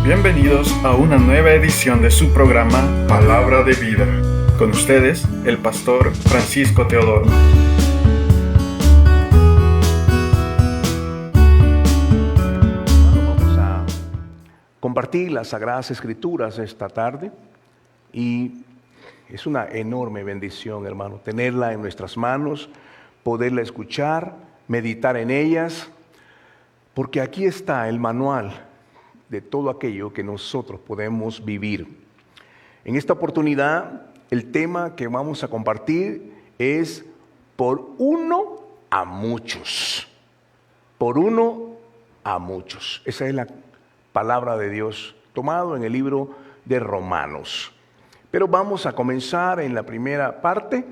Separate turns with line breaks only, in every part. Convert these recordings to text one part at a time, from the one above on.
Bienvenidos a una nueva edición de su programa Palabra de Vida. Con ustedes, el pastor Francisco Teodoro.
Vamos a compartir las Sagradas Escrituras esta tarde y es una enorme bendición, hermano, tenerla en nuestras manos, poderla escuchar, meditar en ellas, porque aquí está el manual de todo aquello que nosotros podemos vivir. En esta oportunidad, el tema que vamos a compartir es por uno a muchos. Por uno a muchos. Esa es la palabra de Dios tomado en el libro de Romanos. Pero vamos a comenzar en la primera parte,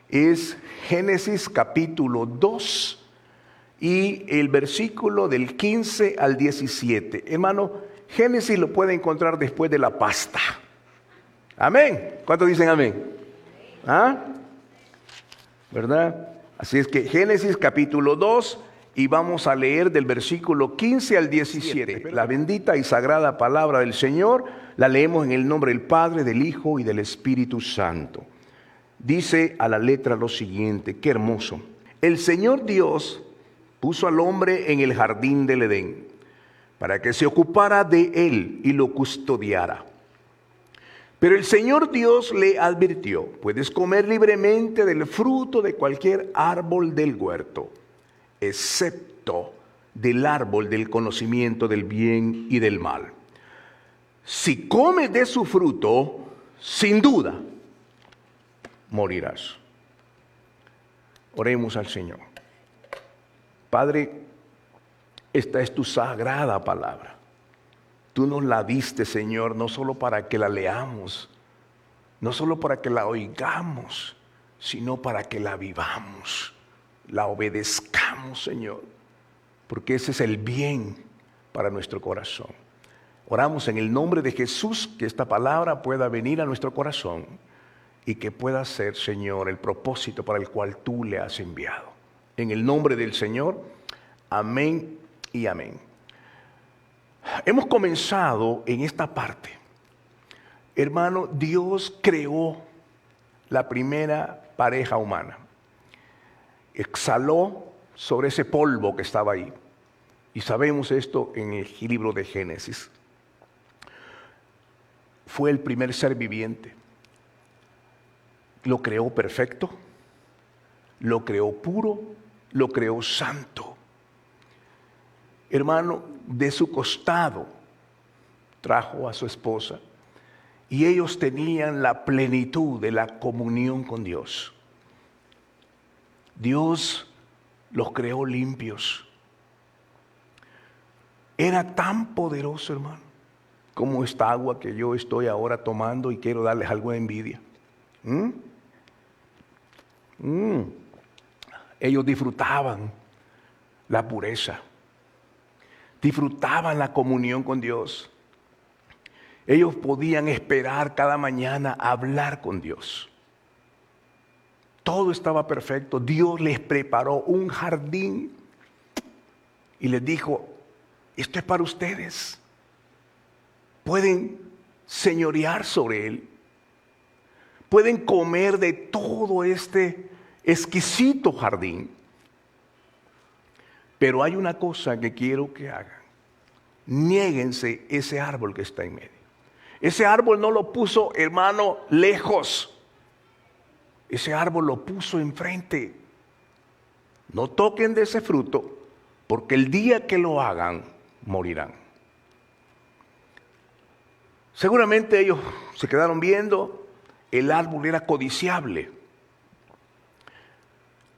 es Génesis capítulo 2 y el versículo del 15 al 17. Hermano, Génesis lo puede encontrar después de la pasta. Amén. ¿Cuántos dicen amén? ¿Ah? ¿Verdad? Así es que Génesis capítulo 2 y vamos a leer del versículo 15 al 17. La bendita y sagrada palabra del Señor la leemos en el nombre del Padre, del Hijo y del Espíritu Santo. Dice a la letra lo siguiente, qué hermoso. El Señor Dios puso al hombre en el jardín del Edén para que se ocupara de él y lo custodiara. Pero el Señor Dios le advirtió, puedes comer libremente del fruto de cualquier árbol del huerto, excepto del árbol del conocimiento del bien y del mal. Si comes de su fruto, sin duda, morirás. Oremos al Señor. Padre, esta es tu sagrada palabra. Tú nos la diste, Señor, no solo para que la leamos, no solo para que la oigamos, sino para que la vivamos, la obedezcamos, Señor, porque ese es el bien para nuestro corazón. Oramos en el nombre de Jesús, que esta palabra pueda venir a nuestro corazón y que pueda ser, Señor, el propósito para el cual tú le has enviado. En el nombre del Señor, amén y amén. Hemos comenzado en esta parte. Hermano, Dios creó la primera pareja humana. Exhaló sobre ese polvo que estaba ahí. Y sabemos esto en el libro de Génesis. Fue el primer ser viviente. Lo creó perfecto, lo creó puro, lo creó santo. Hermano, de su costado trajo a su esposa y ellos tenían la plenitud de la comunión con Dios. Dios los creó limpios. Era tan poderoso, hermano, como esta agua que yo estoy ahora tomando y quiero darles algo de envidia. Ellos disfrutaban la pureza, disfrutaban la comunión con Dios. Ellos podían esperar cada mañana a hablar con Dios. Todo estaba perfecto. Dios les preparó un jardín y les dijo, esto es para ustedes. Pueden señorear sobre él. Pueden comer de todo este exquisito jardín. Pero hay una cosa que quiero que hagan. Niéguense ese árbol que está en medio. Ese árbol no lo puso, hermano, lejos. Ese árbol lo puso enfrente. No toquen de ese fruto, porque el día que lo hagan, morirán. Seguramente ellos se quedaron viendo. El árbol era codiciable.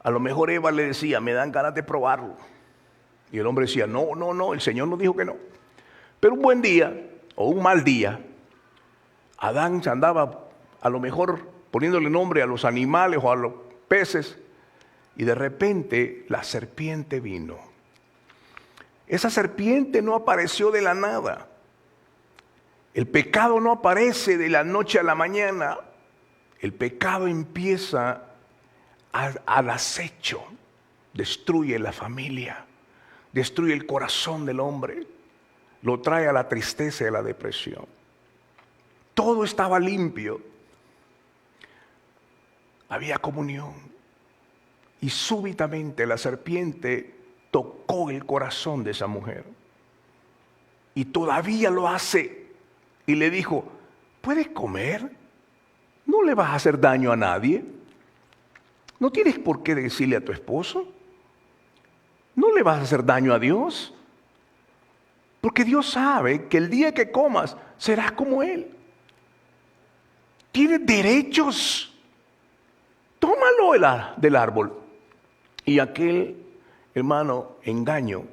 A lo mejor Eva le decía, me dan ganas de probarlo. Y el hombre decía, no, el Señor nos dijo que no. Pero un buen día, o un mal día, Adán se andaba a lo mejor poniéndole nombre a los animales o a los peces, y de repente la serpiente vino. Esa serpiente no apareció de la nada. El pecado no aparece de la noche a la mañana. El pecado empieza al acecho, destruye la familia, destruye el corazón del hombre, lo trae a la tristeza y a la depresión. Todo estaba limpio. Había comunión. Y súbitamente la serpiente tocó el corazón de esa mujer. Y todavía lo hace. Y le dijo, ¿puedes comer? No le vas a hacer daño a nadie. No tienes por qué decirle a tu esposo. No le vas a hacer daño a Dios. Porque Dios sabe que el día que comas serás como Él. Tienes derechos. Tómalo del árbol. Y aquel hermano engaño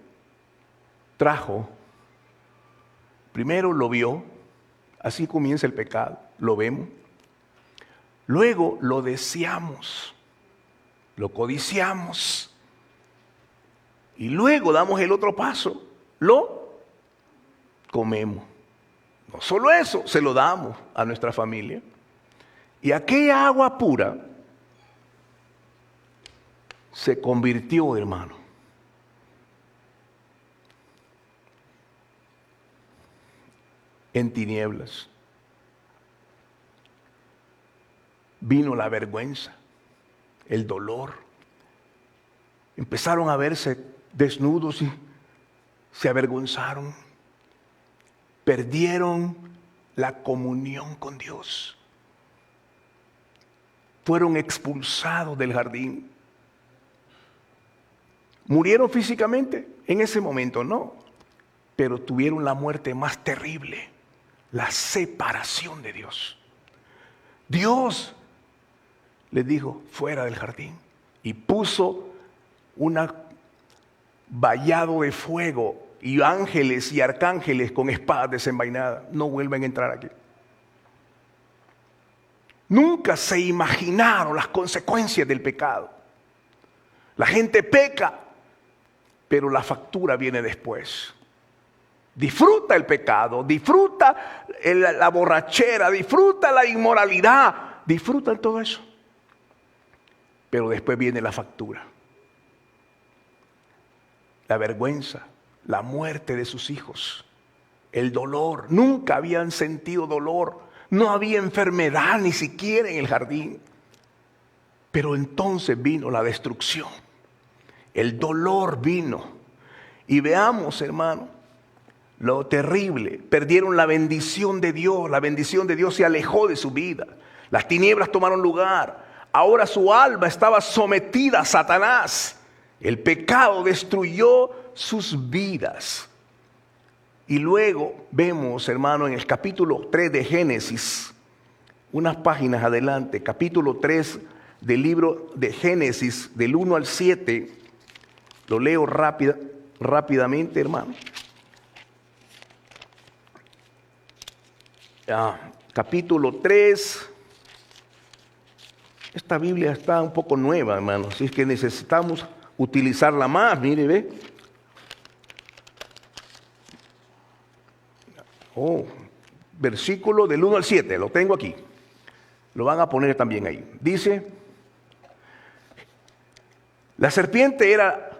trajo, primero lo vio, así comienza el pecado, lo vemos. Luego lo deseamos, lo codiciamos. Y luego damos el otro paso, lo comemos. No solo eso, se lo damos a nuestra familia. Y aquella agua pura se convirtió, hermano, en tinieblas. Vino la vergüenza, el dolor. Empezaron a verse desnudos y se avergonzaron. Perdieron la comunión con Dios. Fueron expulsados del jardín. ¿Murieron físicamente? En ese momento no, pero tuvieron la muerte más terrible, la separación de Dios. Dios les dijo, fuera del jardín, y puso un vallado de fuego y ángeles y arcángeles con espadas desenvainadas. No vuelven a entrar aquí. Nunca se imaginaron las consecuencias del pecado. La gente peca, pero la factura viene después. Disfruta el pecado, disfruta la borrachera, disfruta la inmoralidad, disfruta todo eso. Pero después viene la factura. La vergüenza, la muerte de sus hijos, el dolor. Nunca habían sentido dolor, no había enfermedad ni siquiera en el jardín. Pero entonces vino la destrucción. El dolor vino. Y veamos, hermano, lo terrible. Perdieron la bendición de Dios. La bendición de Dios se alejó de su vida. Las tinieblas tomaron lugar. Ahora su alma estaba sometida a Satanás. El pecado destruyó sus vidas. Y luego vemos, hermano, en el capítulo 3 de Génesis, unas páginas adelante, capítulo 3 del libro de Génesis, del 1 al 7, lo leo rápidamente, hermano. Capítulo 3. Esta Biblia está un poco nueva, hermano, así es que necesitamos utilizarla más. Mire, ve. Versículo del 1 al 7, lo tengo aquí. Lo van a poner también ahí. Dice, la serpiente era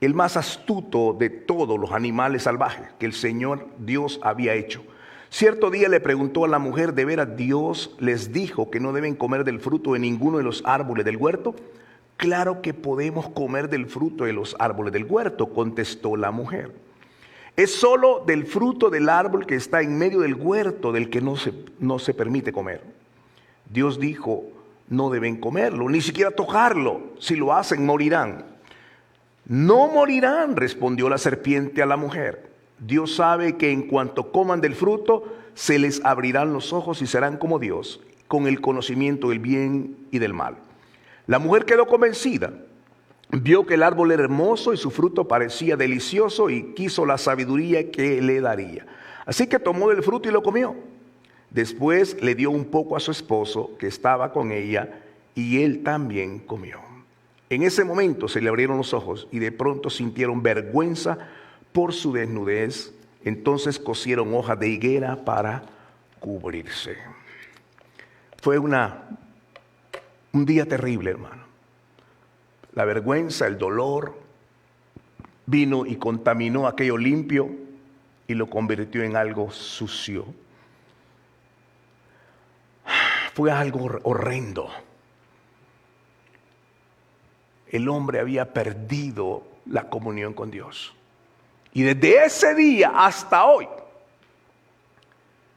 el más astuto de todos los animales salvajes que el Señor Dios había hecho. Cierto día le preguntó a la mujer, ¿de veras Dios les dijo que no deben comer del fruto de ninguno de los árboles del huerto? Claro que podemos comer del fruto de los árboles del huerto, contestó la mujer. Es solo del fruto del árbol que está en medio del huerto del que no se permite comer. Dios dijo, no deben comerlo, ni siquiera tocarlo. Si lo hacen, morirán. No morirán, respondió la serpiente a la mujer. Dios sabe que en cuanto coman del fruto, se les abrirán los ojos y serán como Dios, con el conocimiento del bien y del mal. La mujer quedó convencida. Vio que el árbol era hermoso y su fruto parecía delicioso y quiso la sabiduría que le daría. Así que tomó del fruto y lo comió. Después le dio un poco a su esposo que estaba con ella y él también comió. En ese momento se le abrieron los ojos y de pronto sintieron vergüenza por su desnudez. Entonces cosieron hojas de higuera para cubrirse. Fue un día terrible, hermano. La vergüenza, el dolor, vino y contaminó aquello limpio y y lo convirtió en algo sucio. Fue algo horrendo. El hombre había perdido la comunión con Dios. Y desde ese día hasta hoy,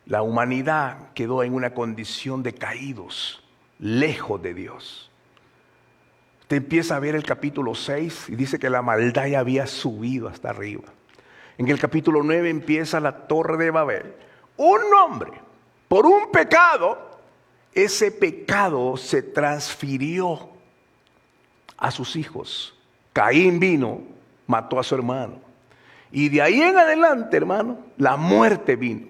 la humanidad quedó en una condición de caídos, lejos de Dios. Usted empieza a ver el capítulo 6 y dice que la maldad ya había subido hasta arriba. En el capítulo 9 empieza la Torre de Babel. Un hombre, por un pecado, ese pecado se transfirió a sus hijos. Caín vino, mató a su hermano. Y de ahí en adelante, hermano, la muerte vino.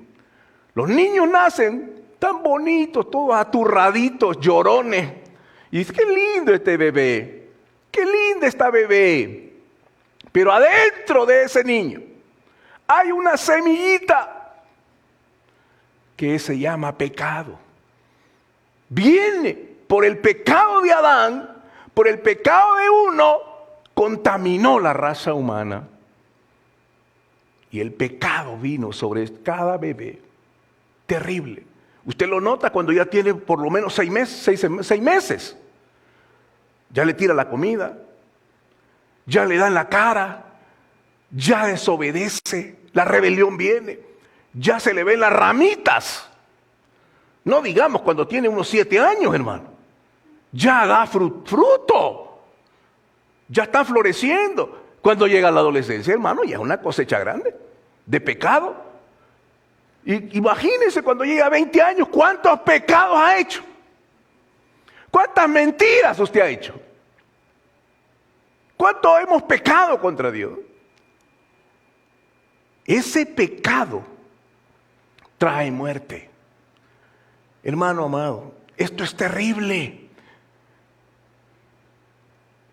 Los niños nacen tan bonitos, todos aturraditos, llorones. Y dice, qué lindo este bebé, qué linda esta bebé. Pero adentro de ese niño hay una semillita que se llama pecado. Viene por el pecado de Adán, por el pecado de uno, contaminó la raza humana. Y el pecado vino sobre cada bebé. Terrible. Usted lo nota cuando ya tiene por lo menos 6 meses. Ya le tira la comida, ya le da en la cara, ya desobedece, la rebelión viene, ya se le ven las ramitas. No digamos cuando tiene unos 7 años, hermano. Ya da fruto, ya están floreciendo. Cuando llega la adolescencia, hermano, ya es una cosecha grande de pecado. Y imagínense cuando llega a 20 años, ¿cuántos pecados ha hecho? ¿Cuántas mentiras usted ha hecho? ¿Cuánto hemos pecado contra Dios? Ese pecado trae muerte. Hermano amado, esto es terrible.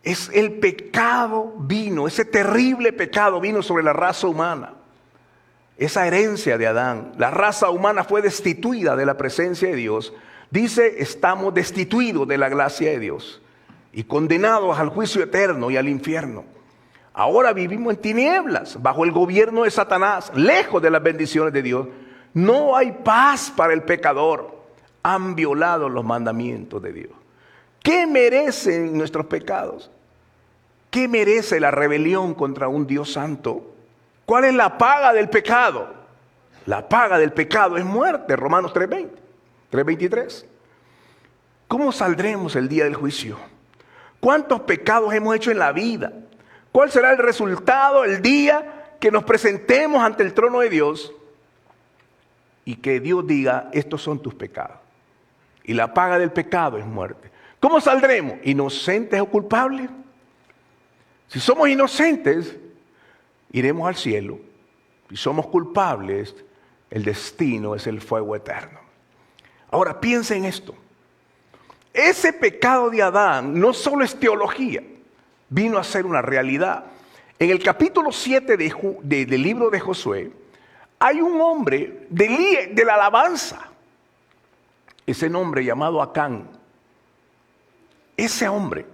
Es el pecado vino, ese terrible pecado vino sobre la raza humana. Esa herencia de Adán, la raza humana fue destituida de la presencia de Dios. Dice, estamos destituidos de la gracia de Dios y condenados al juicio eterno y al infierno. Ahora vivimos en tinieblas, bajo el gobierno de Satanás, lejos de las bendiciones de Dios. No hay paz para el pecador. Han violado los mandamientos de Dios. ¿Qué merecen nuestros pecados? ¿Qué merece la rebelión contra un Dios santo? ¿Cuál es la paga del pecado? La paga del pecado es muerte, Romanos 3:20, 3:23. ¿Cómo saldremos el día del juicio? ¿Cuántos pecados hemos hecho en la vida? ¿Cuál será el resultado el día que nos presentemos ante el trono de Dios y que Dios diga, estos son tus pecados? Y la paga del pecado es muerte. ¿Cómo saldremos? ¿Inocentes o culpables? Si somos inocentes, iremos al cielo. Si somos culpables, el destino es el fuego eterno. Ahora piensa en esto. Ese pecado de Adán no solo es teología, vino a ser una realidad. En el capítulo 7 del libro de Josué, hay un hombre de la alabanza. Ese nombre llamado Acán. Ese hombre.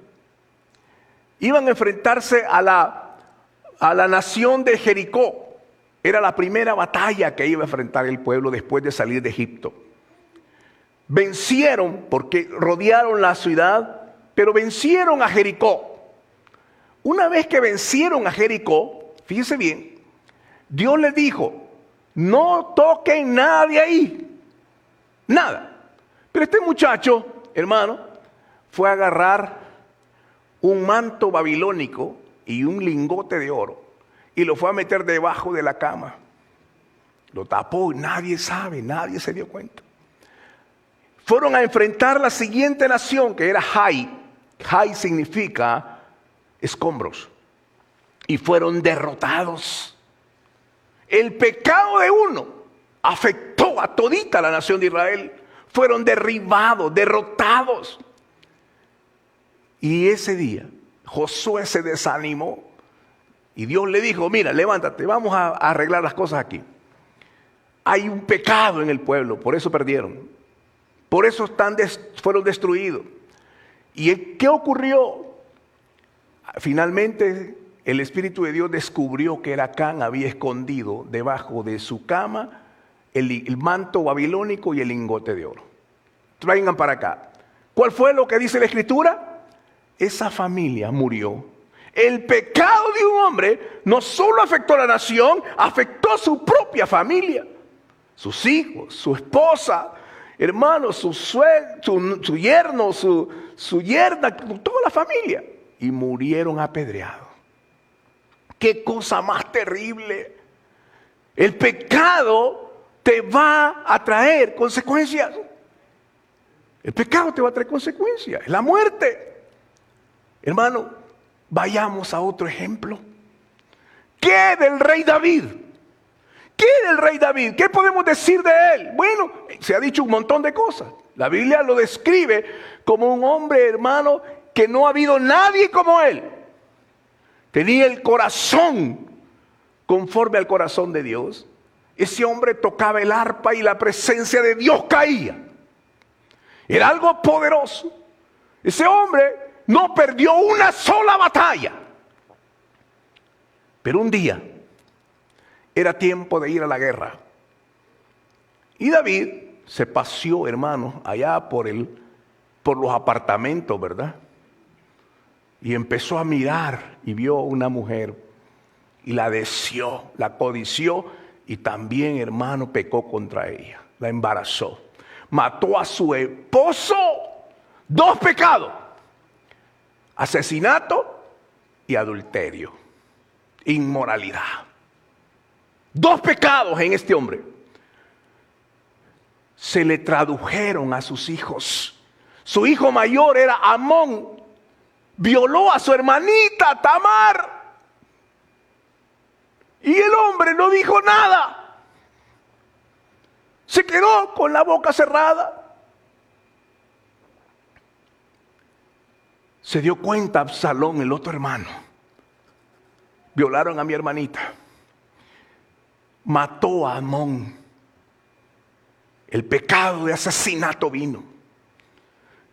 Iban a enfrentarse a la nación de Jericó. Era la primera batalla que iba a enfrentar el pueblo después de salir de Egipto. Vencieron porque rodearon la ciudad, pero vencieron a Jericó. Una vez que vencieron a Jericó, fíjese bien, Dios les dijo, no toquen nada de ahí, nada. Pero este muchacho, hermano, fue a agarrar un manto babilónico y un lingote de oro y lo fue a meter debajo de la cama. Lo tapó y nadie sabe, nadie se dio cuenta. Fueron a enfrentar la siguiente nación que era Jai. Jai significa escombros. Y fueron derrotados. El pecado de uno afectó a todita la nación de Israel. Fueron derribados, derrotados. Y ese día Josué se desanimó. Y Dios le dijo, mira, levántate, vamos a arreglar las cosas aquí. Hay un pecado en el pueblo, por eso perdieron. Por eso fueron destruidos. ¿Y qué ocurrió? Finalmente el Espíritu de Dios descubrió que Acán había escondido debajo de su cama el manto babilónico y el lingote de oro. Traigan para acá. ¿Cuál fue lo que dice la Escritura? Esa familia murió. El pecado de un hombre no solo afectó a la nación, afectó a su propia familia. Sus hijos, su esposa, hermanos, su yerno, su yerna, toda la familia. Y murieron apedreados. ¡Qué cosa más terrible! El pecado te va a traer consecuencias. El pecado te va a traer consecuencias. Es la muerte. Hermano, vayamos a otro ejemplo. ¿Qué del rey David? ¿Qué del rey David? ¿Qué podemos decir de él? Bueno, se ha dicho un montón de cosas. La Biblia lo describe como un hombre, hermano, que no ha habido nadie como él. Tenía el corazón conforme al corazón de Dios. Ese hombre tocaba el arpa y la presencia de Dios caía. Era algo poderoso. Ese hombre no perdió una sola batalla. Pero un día era tiempo de ir a la guerra. Y David se paseó, hermano, allá por los apartamentos, ¿verdad? Y empezó a mirar y vio una mujer y la deseó, la codició y también, hermano, pecó contra ella, la embarazó. Mató a su esposo. 2 pecados: asesinato y adulterio, inmoralidad. 2 pecados en este hombre. Se le tradujeron a sus hijos. Su hijo mayor era Amón. Violó a su hermanita Tamar. Y el hombre no dijo nada. Se quedó con la boca cerrada. Se dio cuenta Absalón, el otro hermano. Violaron a mi hermanita. Mató a Amón. El pecado de asesinato vino.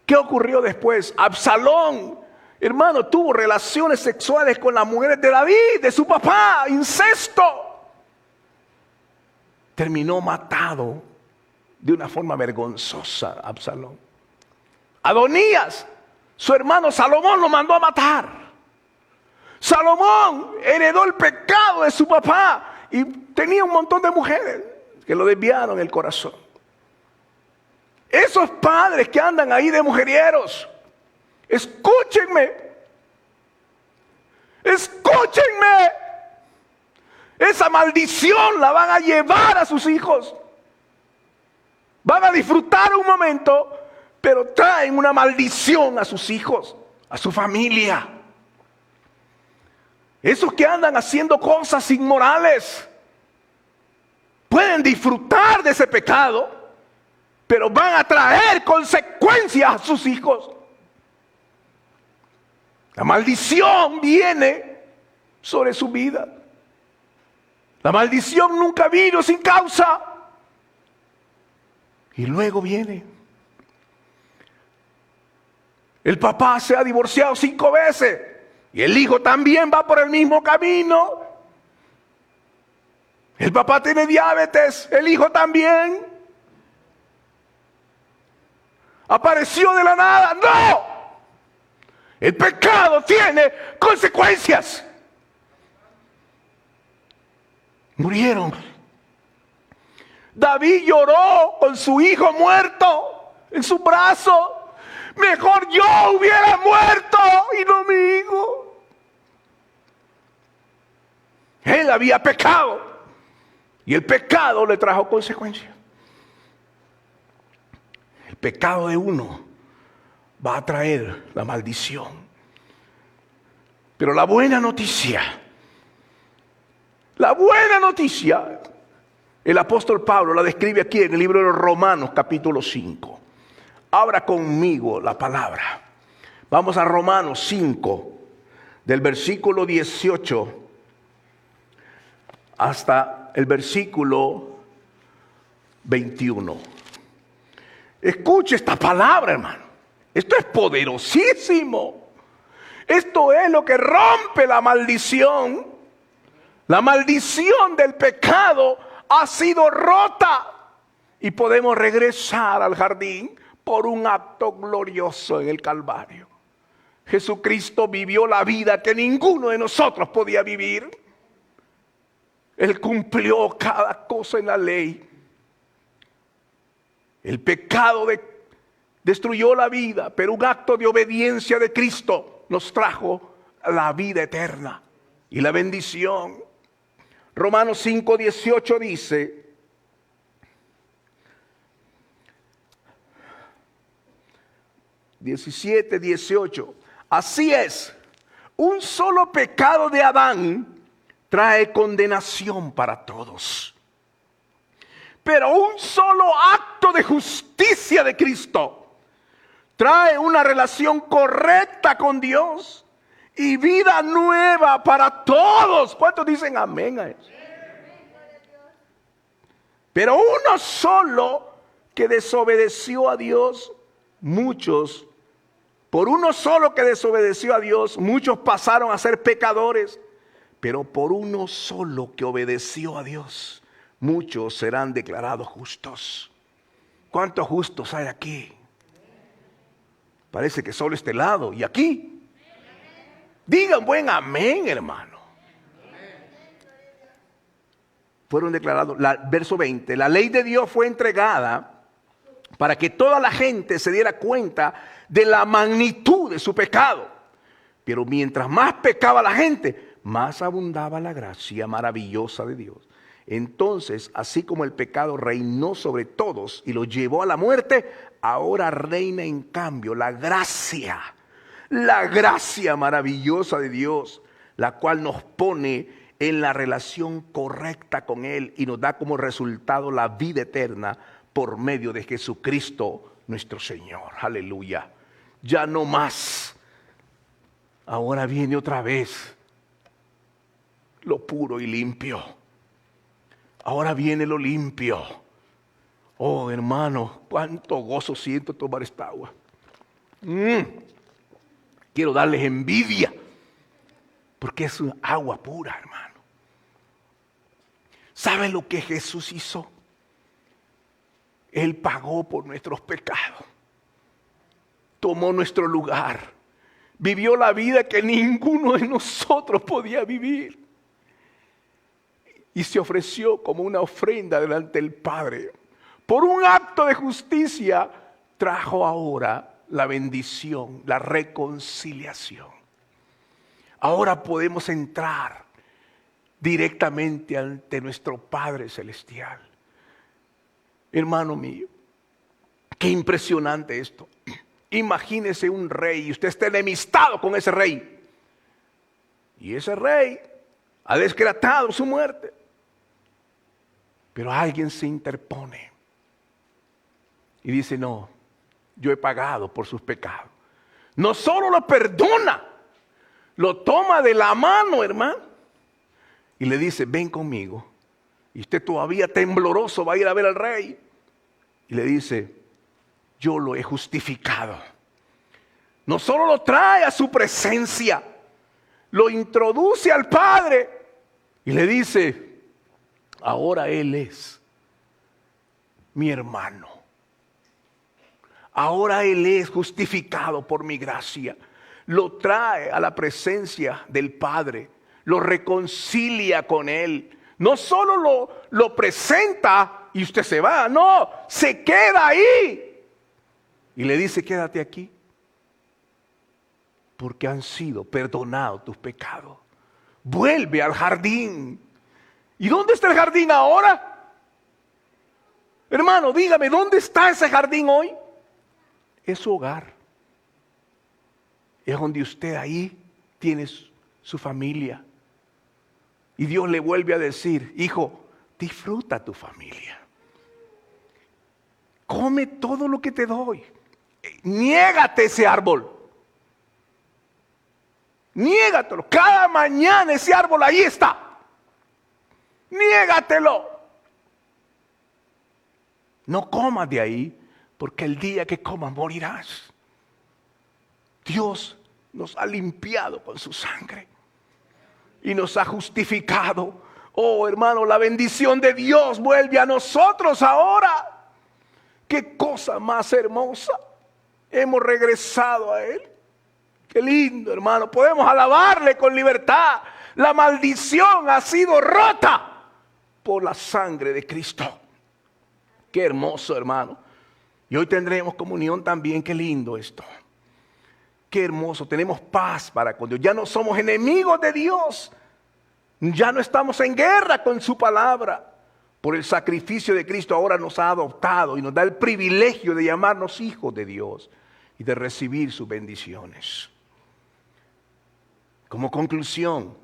¿Qué ocurrió después? Absalón, hermano, tuvo relaciones sexuales con las mujeres de David, de su papá, incesto. Terminó matado de una forma vergonzosa Absalón. Adonías, su hermano Salomón, lo mandó a matar. Salomón heredó el pecado de su papá y tenía un montón de mujeres que lo desviaron el corazón. Esos padres que andan ahí de mujerieros, escúchenme. Escúchenme. Esa maldición la van a llevar a sus hijos. Van a disfrutar un momento, pero traen una maldición a sus hijos, a su familia. Esos que andan haciendo cosas inmorales pueden disfrutar de ese pecado, pero van a traer consecuencias a sus hijos. La maldición viene sobre su vida. La maldición nunca vino sin causa. Y luego viene. El papá se ha divorciado 5 veces. Y el hijo también va por el mismo camino. El papá tiene diabetes, el hijo también. Apareció de la nada. ¡No! El pecado tiene consecuencias. Murieron. David lloró con su hijo muerto en su brazo. Mejor yo hubiera muerto y no mi hijo. Él había pecado y el pecado le trajo consecuencias. El pecado de uno va a traer la maldición. Pero la buena noticia, el apóstol Pablo la describe aquí en el libro de los Romanos, capítulo 5. Abra conmigo la palabra. Vamos a Romanos 5, del versículo 18 hasta el versículo 21. Escuche esta palabra, hermano. Esto es poderosísimo. Esto es lo que rompe la maldición. La maldición del pecado ha sido rota y podemos regresar al jardín por un acto glorioso en el Calvario. Jesucristo vivió la vida que ninguno de nosotros podía vivir. Él cumplió cada cosa en la ley. El pecado destruyó la vida, pero un acto de obediencia de Cristo nos trajo la vida eterna y la bendición. Romanos 5:18 dice: 17, 18. Así es, un solo pecado de Adán trae condenación para todos. Pero un solo acto de justicia de Cristo trae una relación correcta con Dios y vida nueva para todos. ¿Cuántos dicen amén a eso? Pero uno solo que desobedeció a Dios, por uno solo que desobedeció a Dios, muchos pasaron a ser pecadores. Pero por uno solo que obedeció a Dios, muchos serán declarados justos. ¿Cuántos justos hay aquí? Parece que solo este lado y aquí. Digan buen amén, hermano. Fueron declarados, verso 20, la ley de Dios fue entregada para que toda la gente se diera cuenta de la magnitud de su pecado. Pero mientras más pecaba la gente, más abundaba la gracia maravillosa de Dios. Entonces, así como el pecado reinó sobre todos y los llevó a la muerte, ahora reina en cambio la gracia maravillosa de Dios, la cual nos pone en la relación correcta con Él y nos da como resultado la vida eterna por medio de Jesucristo nuestro Señor. Aleluya. Ya no más. Ahora viene otra vez lo puro y limpio. Ahora viene lo limpio. Oh, hermano, cuánto gozo siento tomar esta agua. Quiero darles envidia, porque es una agua pura, hermano. ¿Saben lo que Jesús hizo? Él pagó por nuestros pecados. Tomó nuestro lugar. Vivió la vida que ninguno de nosotros podía vivir. Y se ofreció como una ofrenda delante del Padre. Por un acto de justicia trajo ahora la bendición, la reconciliación. Ahora podemos entrar directamente ante nuestro Padre Celestial. Hermano mío, qué impresionante esto. Imagínese un rey y usted está enemistado con ese rey. Y ese rey ha decretado su muerte. Pero alguien se interpone y dice: no, yo he pagado por sus pecados. No solo lo perdona, lo toma de la mano, hermano, y le dice: ven conmigo. Y usted todavía tembloroso va a ir a ver al rey. Y le dice: yo lo he justificado. No solo lo trae a su presencia, lo introduce al Padre y le dice: ahora Él es mi hermano. Ahora Él es justificado por mi gracia. Lo trae a la presencia del Padre, lo reconcilia con Él. No solo lo presenta y usted se va, no, se queda ahí. Y le dice: quédate aquí, porque han sido perdonados tus pecados. Vuelve al jardín. ¿Y dónde está el jardín ahora? Hermano, dígame, ¿dónde está ese jardín hoy? Es su hogar. Es donde usted ahí tiene su familia. Y Dios le vuelve a decir: hijo, disfruta tu familia. Come todo lo que te doy. Niégate ese árbol. Niégatelo. Cada mañana ese árbol ahí está. Niégatelo. No comas de ahí, porque el día que comas morirás. Dios nos ha limpiado con su sangre y nos ha justificado. Oh, hermano, la bendición de Dios vuelve a nosotros ahora. Qué cosa más hermosa. Hemos regresado a Él. Qué lindo, hermano. Podemos alabarle con libertad. La maldición ha sido rota por la sangre de Cristo. Qué hermoso, hermano. Y hoy tendremos comunión también. Qué lindo esto. Qué hermoso. Tenemos paz para con Dios. Ya no somos enemigos de Dios. Ya no estamos en guerra con su palabra. Por el sacrificio de Cristo ahora nos ha adoptado y nos da el privilegio de llamarnos hijos de Dios y de recibir sus bendiciones. Como conclusión,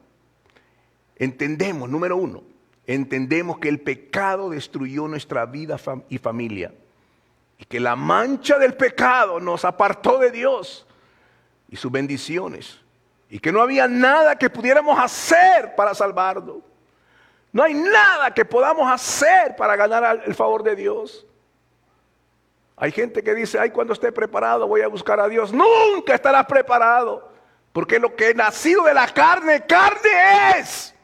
entendemos, número uno, entendemos que el pecado destruyó nuestra vida y familia y que la mancha del pecado nos apartó de Dios y sus bendiciones y que no había nada que pudiéramos hacer para salvarnos. No hay nada que podamos hacer para ganar el favor de Dios. Hay gente que dice, ay, cuando esté preparado voy a buscar a Dios. Nunca estarás preparado. Porque lo que es nacido de la carne, carne es.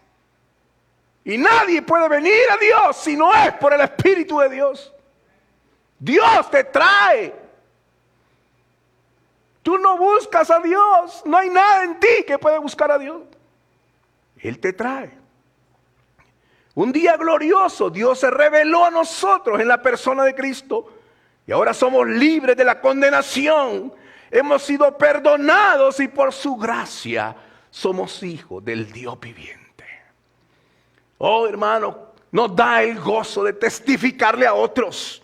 Y nadie puede venir a Dios si no es por el Espíritu de Dios. Dios te trae. Tú no buscas a Dios. No hay nada en ti que pueda buscar a Dios. Él te trae. Un día glorioso, Dios se reveló a nosotros en la persona de Cristo. Y ahora somos libres de la condenación. Hemos sido perdonados y por su gracia somos hijos del Dios viviente. Oh, hermano, nos da el gozo de testificarle a otros.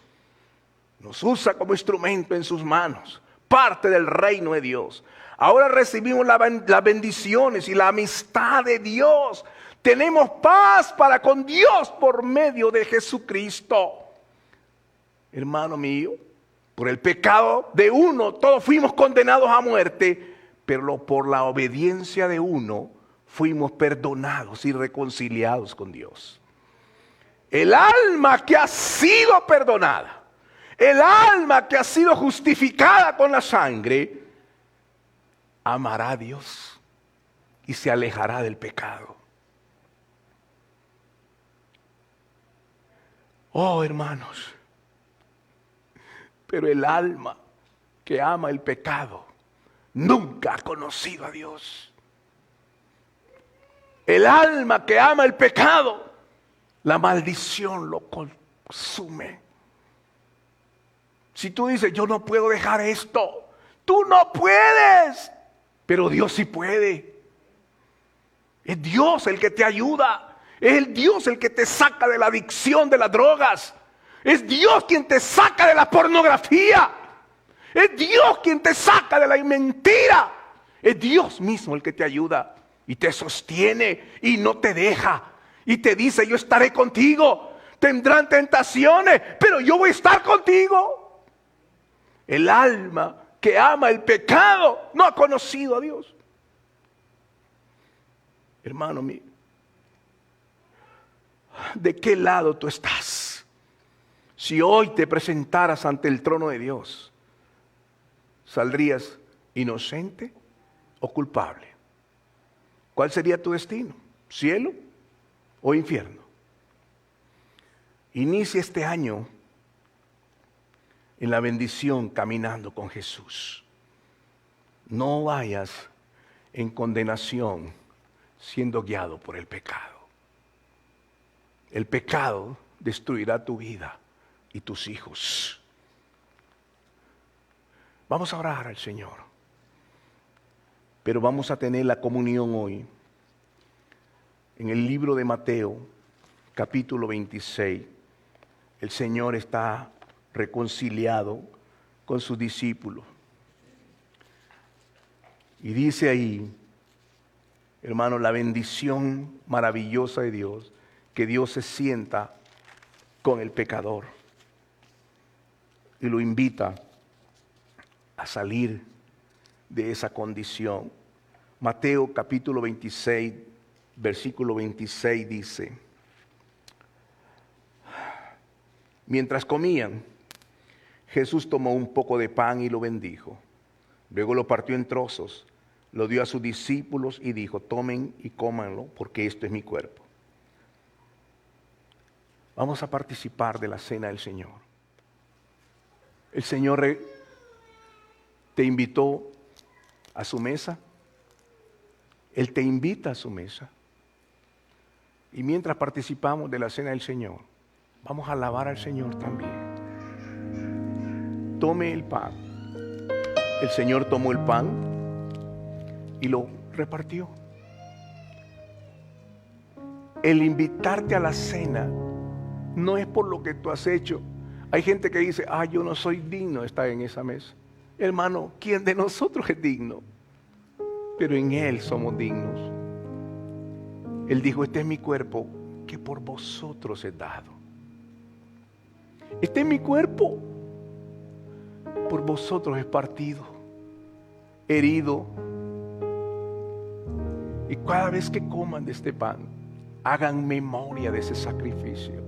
Nos usa como instrumento en sus manos, parte del reino de Dios. Ahora recibimos las bendiciones y la amistad de Dios. Tenemos paz para con Dios por medio de Jesucristo. Hermano mío, por el pecado de uno todos fuimos condenados a muerte, pero por la obediencia de uno fuimos perdonados y reconciliados con Dios. El alma que ha sido perdonada, el alma que ha sido justificada con la sangre, amará a Dios y se alejará del pecado. Oh, hermanos, pero el alma que ama el pecado nunca ha conocido a Dios. El alma que ama el pecado, la maldición lo consume. Si tú dices, yo no puedo dejar esto, tú no puedes, pero Dios sí puede. Es Dios el que te ayuda. Es el Dios el que te saca de la adicción de las drogas. Es Dios quien te saca de la pornografía. Es Dios quien te saca de la mentira. Es Dios mismo el que te ayuda y te sostiene y no te deja. Y te dice, yo estaré contigo. Tendrán tentaciones, pero yo voy a estar contigo. El alma que ama el pecado no ha conocido a Dios. Hermano mío, ¿de qué lado tú estás? Si hoy te presentaras ante el trono de Dios, ¿saldrías inocente o culpable? ¿Cuál sería tu destino? ¿Cielo o infierno? Inicia este año en la bendición caminando con Jesús. No vayas en condenación siendo guiado por el pecado. El pecado destruirá tu vida y tus hijos. Vamos a orar al Señor, pero vamos a tener la comunión hoy en el libro de Mateo, capítulo 26. El Señor está reconciliado con sus discípulos. Y dice ahí, hermano, la bendición maravillosa de Dios, que Dios se sienta con el pecador y lo invita a salir de esa condición. Mateo capítulo 26, versículo 26 dice: mientras comían, Jesús tomó un poco de pan y lo bendijo. Luego lo partió en trozos, lo dio a sus discípulos y dijo: tomen y cómanlo, porque esto es mi cuerpo. Vamos a participar de la cena del Señor. El Señor te invitó a su mesa. Él te invita a su mesa. Y mientras participamos de la cena del Señor, vamos a alabar al Señor también. Tome el pan. El Señor tomó el pan y lo repartió. El invitarte a la cena no es por lo que tú has hecho. Hay gente que dice: yo no soy digno de estar en esa mesa. Hermano, ¿quién de nosotros es digno? Pero en Él somos dignos. Él dijo: este es mi cuerpo que por vosotros he dado. Este es mi cuerpo, por vosotros es partido, herido. Y cada vez que coman de este pan, hagan memoria de ese sacrificio.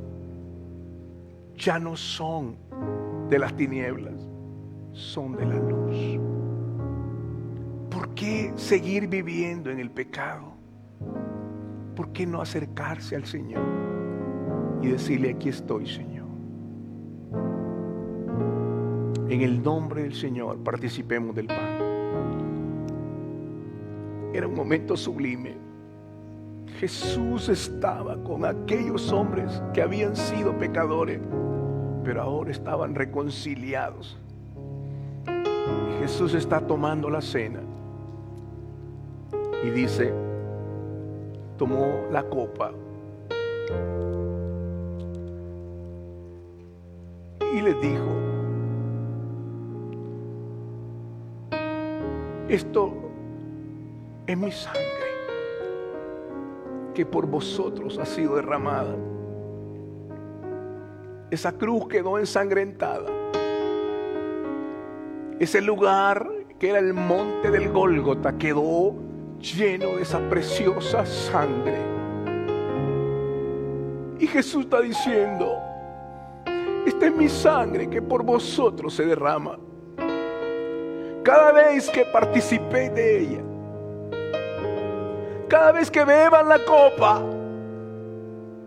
Ya no son de las tinieblas, son de la luz. ¿Por qué seguir viviendo en el pecado? ¿Por qué no acercarse al Señor y decirle: aquí estoy, Señor? En el nombre del Señor participemos del pan. Era un momento sublime. Jesús estaba con aquellos hombres que habían sido pecadores, pero ahora estaban reconciliados. Y Jesús está tomando la cena y dice, tomó la copa y les dijo: esto es mi sangre, que por vosotros ha sido derramada. Esa cruz quedó ensangrentada. Ese lugar que era el monte del Gólgota quedó lleno de esa preciosa sangre. Y Jesús está diciendo: esta es mi sangre que por vosotros se derrama. Cada vez que participéis de ella, cada vez que beban la copa,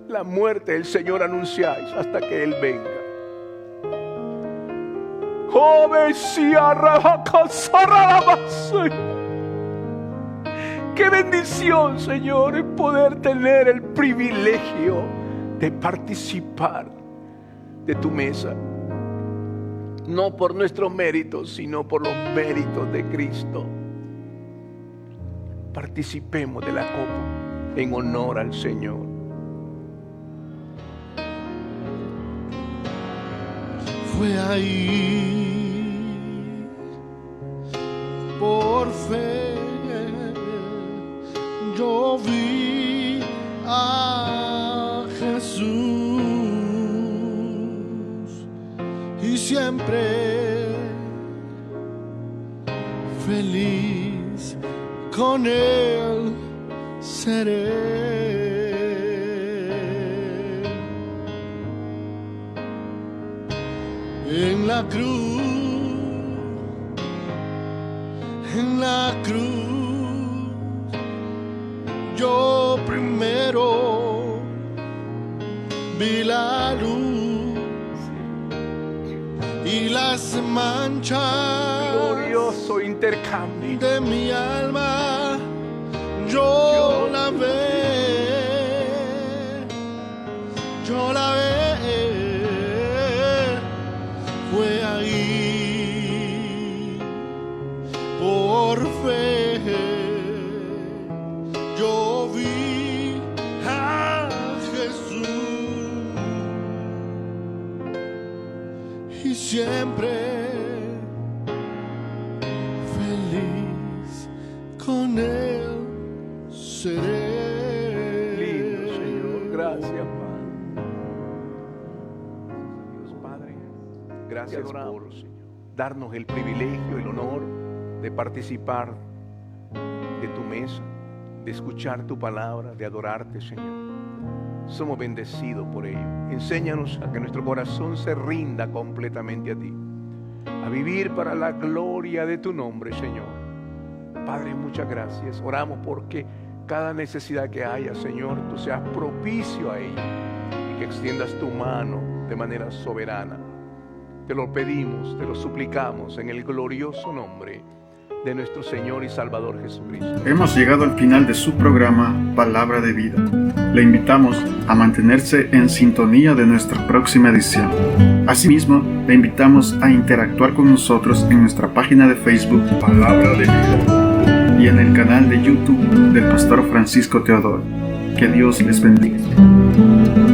la muerte del Señor anunciáis hasta que Él venga. Qué bendición, Señor, es poder tener el privilegio de participar de tu mesa. No por nuestros méritos, sino por los méritos de Cristo. Participemos de la copa en honor al Señor.
Fue ahí, por fe, yo vi a Jesús, y siempre feliz con Él seré. En la cruz, yo primero vi la luz y las manchas.
Glorioso intercambio
de mi alma, yo la ve. Fue ahí, por fe, yo vi a Jesús, y siempre feliz con Él seré.
lindo, Señor. Gracias, Padre. Gracias por darnos el privilegio, el honor de participar de tu mesa, de escuchar tu palabra, de adorarte, Señor. Somos bendecidos por ello. Enséñanos a que nuestro corazón se rinda completamente a ti, a vivir para la gloria de tu nombre, Señor. Padre, muchas gracias. Oramos porque cada necesidad que haya, Señor, tú seas propicio a ella y que extiendas tu mano de manera soberana. Te lo pedimos, te lo suplicamos en el glorioso nombre de nuestro Señor y Salvador Jesucristo.
Hemos llegado al final de su programa Palabra de Vida. Le invitamos a mantenerse en sintonía de nuestra próxima edición. Asimismo, le invitamos a interactuar con nosotros en nuestra página de Facebook Palabra de Vida y en el canal de YouTube del Pastor Francisco Teodoro. Que Dios les bendiga.